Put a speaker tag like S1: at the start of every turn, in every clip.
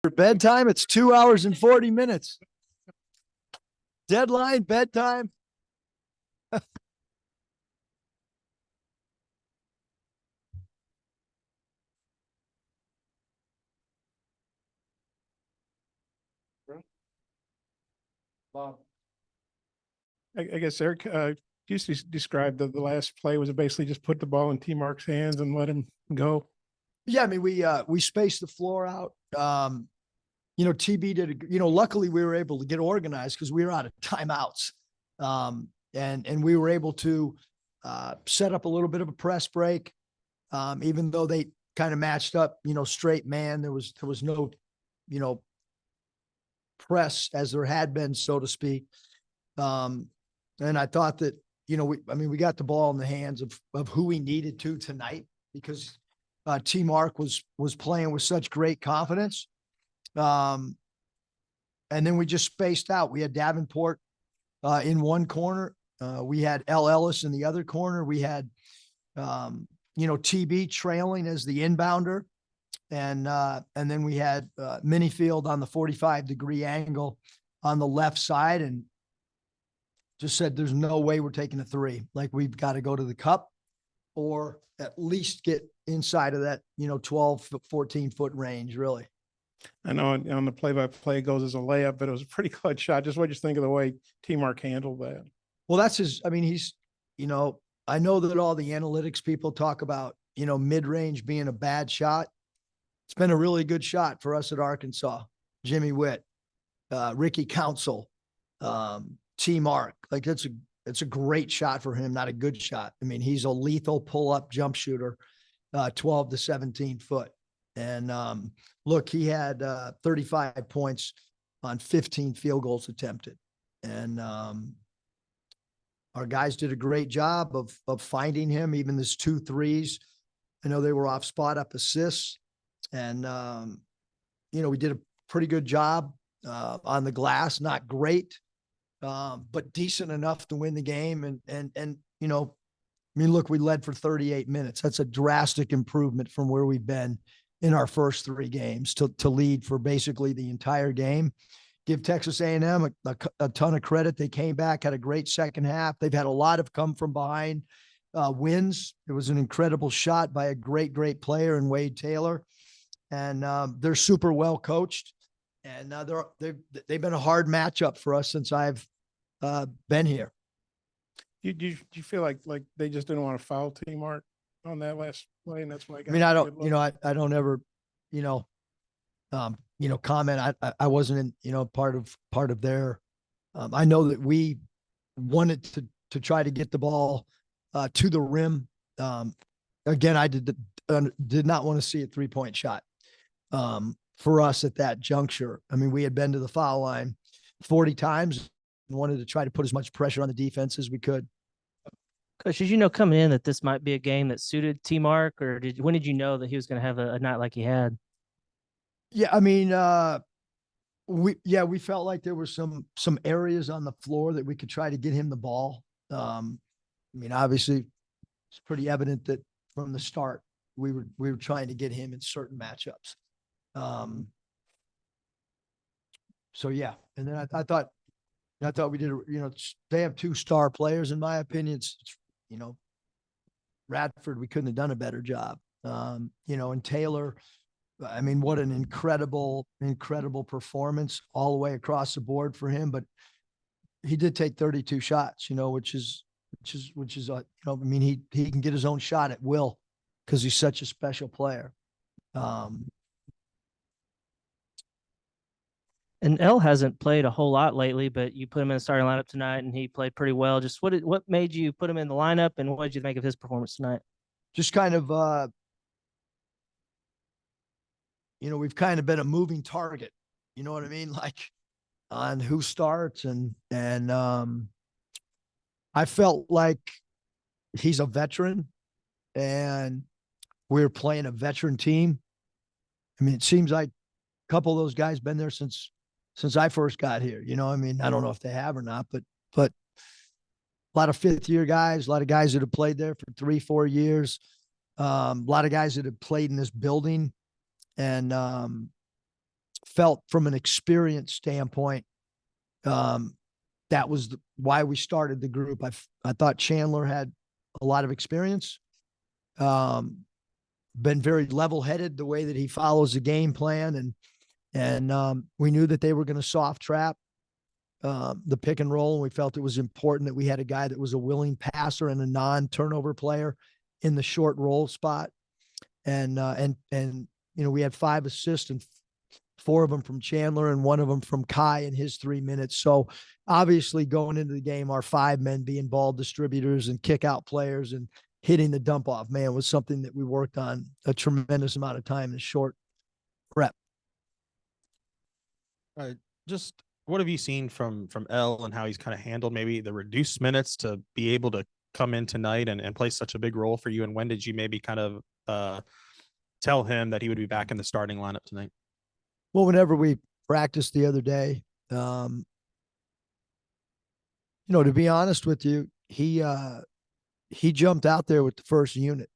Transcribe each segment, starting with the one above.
S1: For bedtime, it's 2 hours and 40 minutes. Deadline, bedtime.
S2: Bob. I guess Eric used to describe the last play was basically just put the ball in T Mark's hands and let him go.
S1: Yeah, I mean, we spaced the floor out. TB did, luckily we were able to get organized because we were out of timeouts. And we were able to set up a little bit of a press break. Even though they kind of matched up, straight man, there was no, press as there had been, so to speak. And I thought that, we got the ball in the hands of who we needed to tonight because T Mark was playing with such great confidence. And then we just spaced out. We had Davenport in one corner. We had L. Ellis in the other corner. We had, TB trailing as the inbounder. And then we had Minifield on the 45-degree angle on the left side and just said, there's no way we're taking a three. Like, we've got to go to the cup or at least get inside of that, 12, 14-foot range, really.
S2: I know on the play-by-play goes as a layup, but it was a pretty clutch shot. Just what you think of the way T Mark handled that?
S1: Well, that's his, he's, I know that all the analytics people talk about, mid-range being a bad shot. It's been a really good shot for us at Arkansas. Jimmy Witt, Ricky Council, T Mark. Like, it's a great shot for him, not a good shot. He's a lethal pull-up jump shooter, 12 to 17 foot. And look, he had 35 points on 15 field goals attempted. And our guys did a great job of finding him, even this 2 threes. I know they were off spot up assists. And, we did a pretty good job on the glass, not great, but decent enough to win the game. And look, we led for 38 minutes. That's a drastic improvement from where we've been in our first 3 games to lead for basically the entire game. Give Texas A&M a ton of credit. They came back, had a great second half. They've had a lot of come from behind wins. It was an incredible shot by a great player in Wade Taylor. And they're super well coached, and they've been a hard matchup for us since I've been here.
S2: Do you feel like they just didn't want to foul T Mark on that last play, and that's why?
S1: I don't, I don't ever, comment. I wasn't in, part of their. I know that we wanted to try to get the ball to the rim. Again, I did not want to see a 3-point shot. For us at that juncture. We had been to the foul line 40 times and wanted to try to put as much pressure on the defense as we could.
S3: Coach, did you know coming in that this might be a game that suited T Mark, or when did you know that he was going to have a night like he had?
S1: Yeah, we felt like there were some areas on the floor that we could try to get him the ball. Obviously it's pretty evident that from the start we were trying to get him in certain matchups. So yeah. And then I thought we did, they have 2 star players, in my opinion. It's Radford, we couldn't have done a better job. And Taylor, what an incredible performance all the way across the board for him. But he did take 32 shots, which is, he can get his own shot at will because he's such a special player.
S3: And L hasn't played a whole lot lately, but you put him in the starting lineup tonight, and he played pretty well. Just what made you put him in the lineup, and what did you think of his performance tonight?
S1: Just kind of, we've kind of been a moving target. You know what I mean? Like on who starts, and I felt like he's a veteran, and we're playing a veteran team. It seems like a couple of those guys been there since I first got here. I don't know if they have or not, but a lot of 5th-year guys, a lot of guys that have played there for 3-4 years, a lot of guys that have played in this building. And felt from an experience standpoint, that was why we started the group. I thought Chandler had a lot of experience, been very level-headed the way that he follows the game plan, and we knew that they were going to soft trap the pick and roll, and we felt it was important that we had a guy that was a willing passer and a non-turnover player in the short roll spot. And we had 5 assists and 4 of them from Chandler and 1 of them from Kai in his 3 minutes. So obviously going into the game, our 5 men being ball distributors and kick out players and hitting the dump off, man, was something that we worked on a tremendous amount of time in short prep.
S4: Just what have you seen from L and how he's kind of handled maybe the reduced minutes to be able to come in tonight and play such a big role for you? And when did you maybe kind of tell him that he would be back in the starting lineup tonight?
S1: Well, whenever we practiced the other day, to be honest with you, he jumped out there with the first unit.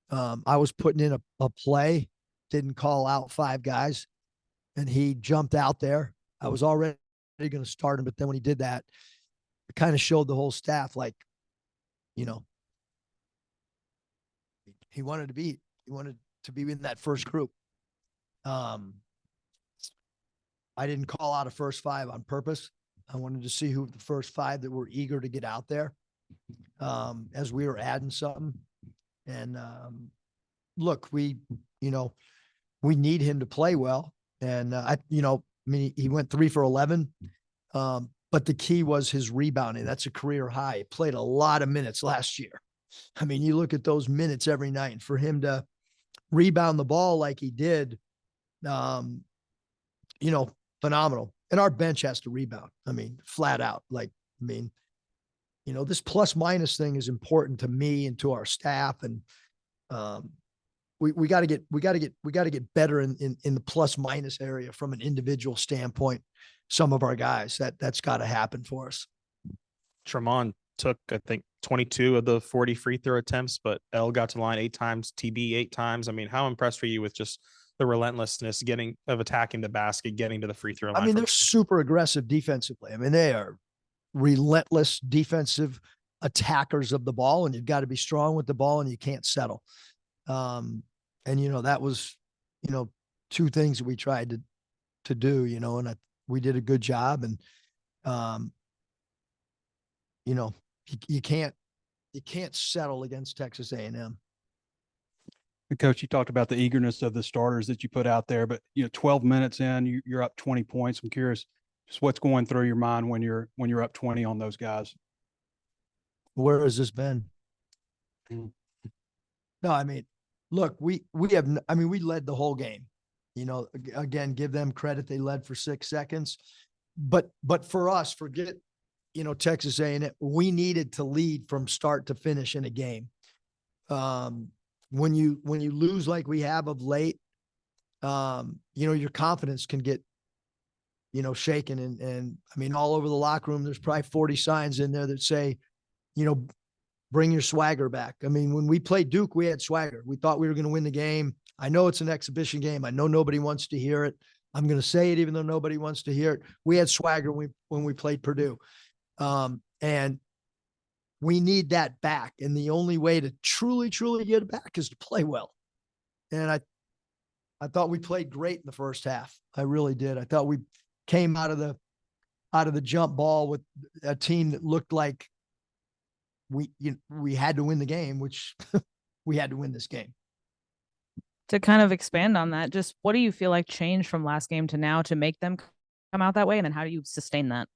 S1: I was putting in a play, didn't call out 5 guys, and he jumped out there. I was already going to start him, but then when he did that, it kind of showed the whole staff, like, he wanted to be in that first group. I didn't call out a first 5 on purpose. I wanted to see who the first 5 that were eager to get out there, as we were adding something. And look, we need him to play well. And he went 3 for 11. But the key was his rebounding. That's a career high. He played a lot of minutes last year. I mean, you look at those minutes every night, and for him to rebound the ball like he did, phenomenal. And our bench has to rebound. I mean, flat out. This plus minus thing is important to me and to our staff. And we got to get better in the plus minus area from an individual standpoint. Some of our guys, that's got to happen for us.
S4: Tremont took, I think, 22 of the 40 free throw attempts, but L got to the line 8 times, TB 8 times. I mean, how impressed were you with just the relentlessness of attacking the basket, getting to the free throw line?
S1: I mean, they're super aggressive defensively. I mean, they are relentless defensive attackers of the ball, and you've got to be strong with the ball, and you can't settle. That was, 2 things that we tried to do, and we did a good job. And, you can't settle against Texas A&M.
S5: And Coach, you talked about the eagerness of the starters that you put out there, but 12 minutes in, you're up 20 points. I'm curious just what's going through your mind when you're up 20 on those guys.
S1: Where has this been? No, I mean, look, we led the whole game. Again, give them credit. They led for 6 seconds, but for us, forget, Texas A&M, we needed to lead from start to finish in a game. When you lose like we have of late, your confidence can get, shaken. And I mean, all over the locker room, there's probably 40 signs in there that say, bring your swagger back. I mean, when we played Duke, we had swagger. We thought we were going to win the game. I know it's an exhibition game. I know nobody wants to hear it. I'm going to say it, even though nobody wants to hear it. We had swagger when we played Purdue. And we need that back. And the only way to truly, truly get it back is to play well. And I thought we played great in the first half. I really did. I thought we came out of the jump ball with a team that looked like we had to win the game, which we had to win this game.
S6: To kind of expand on that, just what do you feel like changed from last game to now to make them come out that way? And then how do you sustain that?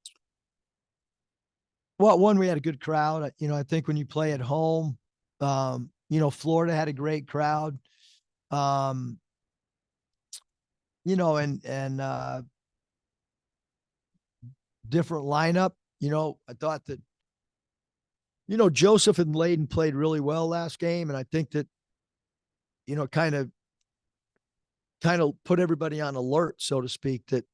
S1: Well, one, we had a good crowd. I think when you play at home, Florida had a great crowd. And different lineup. I thought that, Joseph and Layden played really well last game. And I think that, kind of put everybody on alert, so to speak, that,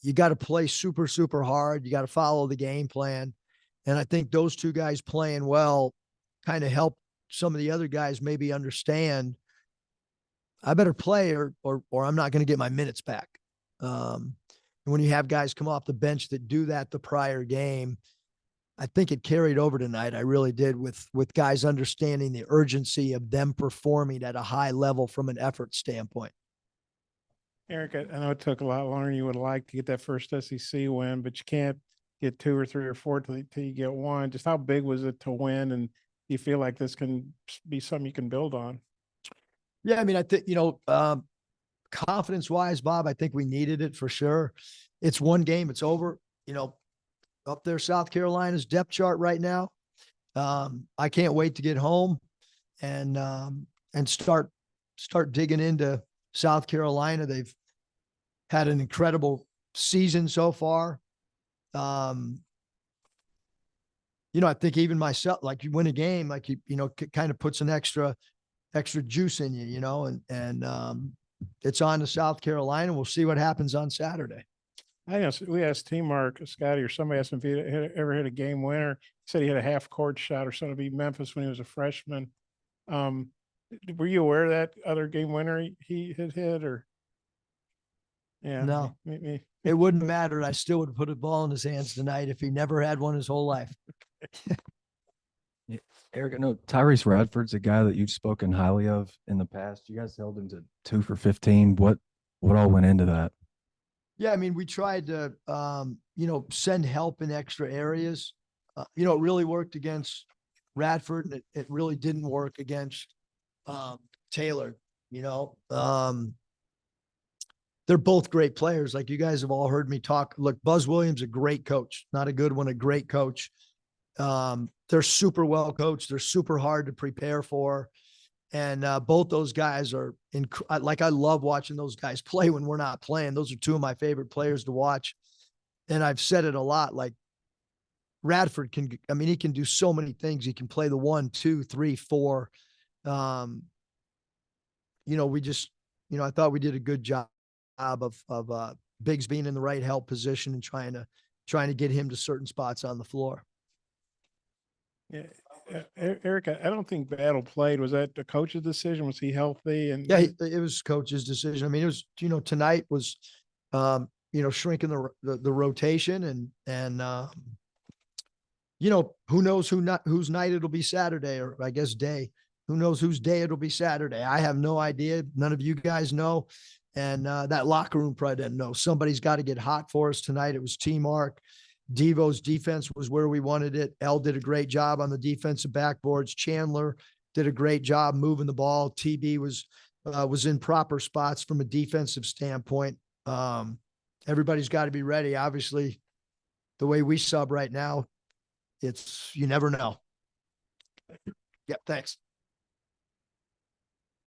S1: you got to play super, super hard. You got to follow the game plan. And I think those 2 guys playing well kind of helped some of the other guys maybe understand I better play or I'm not going to get my minutes back. And when you have guys come off the bench that do that the prior game, I think it carried over tonight. I really did with guys understanding the urgency of them performing at a high level from an effort standpoint.
S2: Eric, I know it took a lot longer than you would like to get that first SEC win, but you can't get 2 or 3 or 4 till you get one. Just how big was it to win? And do you feel like this can be something you can build on?
S1: Yeah, I mean, I think, confidence wise, Bob, I think we needed it for sure. It's one game, it's over. Up there, South Carolina's depth chart right now. I can't wait to get home and start digging into South Carolina. They've had an incredible season so far. I think even myself, like you win a game, like kind of puts an extra juice in you, and it's on to South Carolina. We'll see what happens on Saturday.
S2: I know we asked Team Mark, Scotty, or somebody asked him if he ever hit a game winner. He said he had a half court shot or something to beat Memphis when he was a freshman. Were you aware of that other game winner he had hit or? Yeah.
S1: No,
S2: Me.
S1: it wouldn't matter. I still would put a ball in his hands tonight if he never had one his whole life.
S7: Eric, I know Tyrese Radford's a guy that you've spoken highly of in the past. You guys held him to 2 for 15. What all went into that?
S1: Yeah, I mean, we tried to, send help in extra areas. It really worked against Radford, and it really didn't work against Taylor. They're both great players. Like you guys have all heard me talk. Look, Buzz Williams, a great coach, not a good one, a great coach. They're super well coached. They're super hard to prepare for. And both those guys are I love watching those guys play when we're not playing. Those are two of my favorite players to watch. And I've said it a lot, like Radford he can do so many things. He can play the 1, 2, 3, 4. We just, I thought we did a good job of Biggs being in the right help position and trying to get him to certain spots on the floor.
S2: Yeah. Eric, I don't think Battle played. Was that the coach's decision? Was he healthy? And
S1: yeah, it was coach's decision. I mean, it was, tonight was, shrinking the rotation and who knows whose night it'll be Saturday, or I guess day. Who knows whose day it'll be Saturday? I have no idea. None of you guys know. And that locker room probably didn't know. Somebody's got to get hot for us tonight. It was T-Mark. Devo's defense was where we wanted it. L did a great job on the defensive backboards. Chandler did a great job moving the ball. TB was in proper spots from a defensive standpoint. Everybody's got to be ready. Obviously, the way we sub right now, you never know. Yep. Thanks.